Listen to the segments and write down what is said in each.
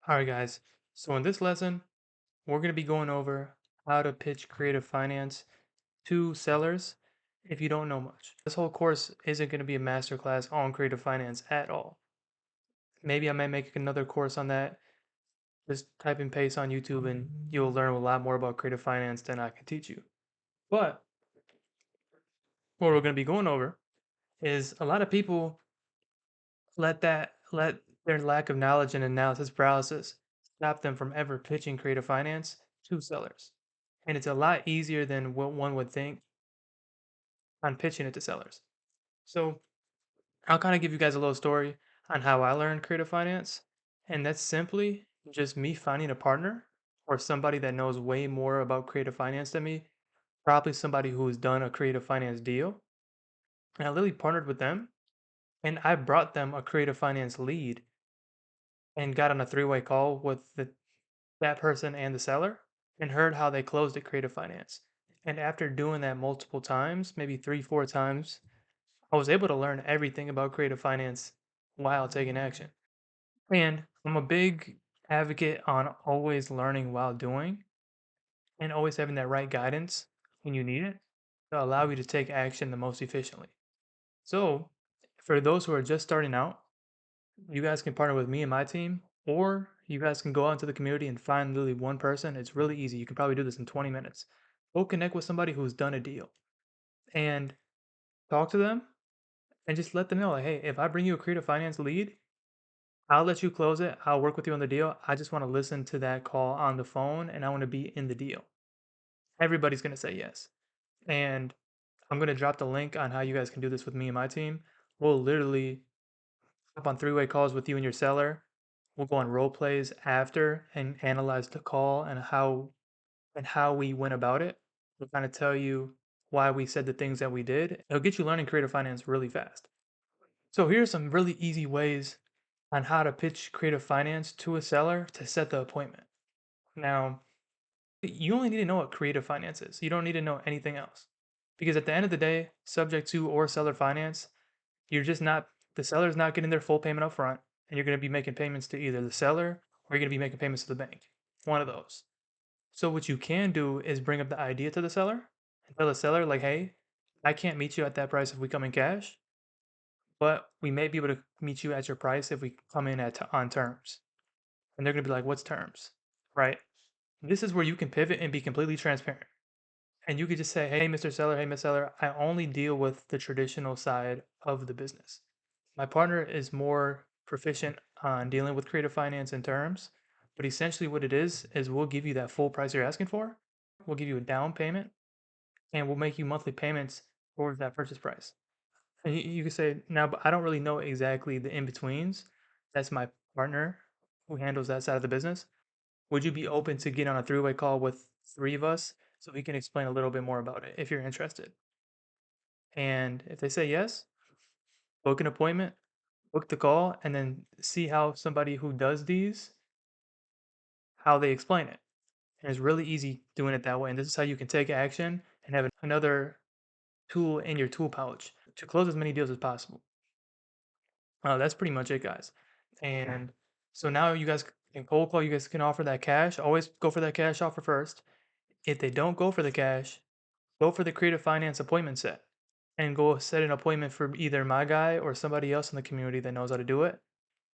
All right, guys. So in this lesson, we're going to be going over how to pitch creative finance to sellers if you don't know much. This whole course isn't going to be a masterclass on creative finance at all. Maybe I might make another course on that. Just type and paste on YouTube and you'll learn a lot more about creative finance than I can teach you. But what we're going to be going over is a lot of people let their lack of knowledge and analysis paralysis stop them from ever pitching creative finance to sellers. And it's a lot easier than what one would think on pitching it to sellers. So I'll kind of give you guys a little story on how I learned creative finance. And that's simply just me finding a partner or somebody that knows way more about creative finance than me, probably somebody who's done a creative finance deal. And I literally partnered with them and I brought them a creative finance lead and got on a three-way call with that person and the seller and heard how they closed at creative finance. And after doing that multiple times, maybe three, four times, I was able to learn everything about creative finance while taking action. And I'm a big advocate on always learning while doing and always having that right guidance when you need it to allow you to take action the most efficiently. So, for those who are just starting out, you guys can partner with me and my team, or you guys can go out into the community and find literally one person. It's really easy. You can probably do this in 20 minutes. Go connect with somebody who's done a deal and talk to them and just let them know, like, hey, if I bring you a creative finance lead, I'll let you close it. I'll work with you on the deal. I just want to listen to that call on the phone and I want to be in the deal. Everybody's going to say yes. And I'm going to drop the link on how you guys can do this with me and my team. We'll literally hop on three-way calls with you and your seller. We'll go on role plays after and analyze the call and how we went about it. We'll kind of tell you why we said the things that we did. It'll get you learning creative finance really fast. So here's some really easy ways on how to pitch creative finance to a seller to set the appointment. Now, you only need to know what creative finance is. You don't need to know anything else. Because at the end of the day, subject to or seller finance, you're just not the seller's not getting their full payment up front, and you're going to be making payments to either the seller or you're going to be making payments to the bank. One of those. So what you can do is bring up the idea to the seller and tell the seller like, "Hey, I can't meet you at that price if we come in cash, but we may be able to meet you at your price if we come in on terms." And they're going to be like, "What's terms?" Right? This is where you can pivot and be completely transparent. And you could just say, "Hey, Mr. Seller, hey, Miss Seller, I only deal with the traditional side of the business. My partner is more proficient on dealing with creative finance and terms, but essentially what it is we'll give you that full price you're asking for. We'll give you a down payment and we'll make you monthly payments towards that purchase price." And you can say, "Now, but I don't really know exactly the in-betweens. That's my partner who handles that side of the business. Would you be open to get on a three-way call with three of us so we can explain a little bit more about it if you're interested?" And if they say yes, book an appointment, book the call, and then see how somebody who does these, how they explain it. And it's really easy doing it that way. And this is how you can take action and have another tool in your tool pouch to close as many deals as possible. That's pretty much it, guys. And so now you guys can cold call. You guys can offer that cash. Always go for that cash offer first. If they don't go for the cash, go for the creative finance appointment set and go set an appointment for either my guy or somebody else in the community that knows how to do it.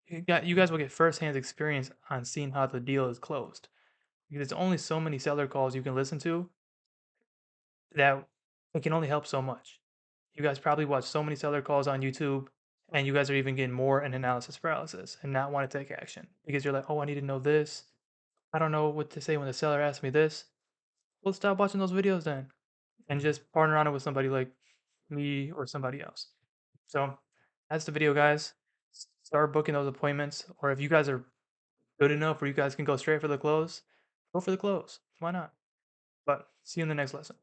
You guys will get firsthand experience on seeing how the deal is closed. Because there's only so many seller calls you can listen to that it can only help so much. You guys probably watch so many seller calls on YouTube, and you guys are even getting more an analysis paralysis and not want to take action because you're like, oh, I need to know this. I don't know what to say when the seller asks me this. Well, stop watching those videos then and just partner on it with somebody like me or somebody else. So that's the video, guys. Start booking those appointments, or if you guys are good enough where you guys can go straight for the close, go for the close. Why not? But see you in the next lesson.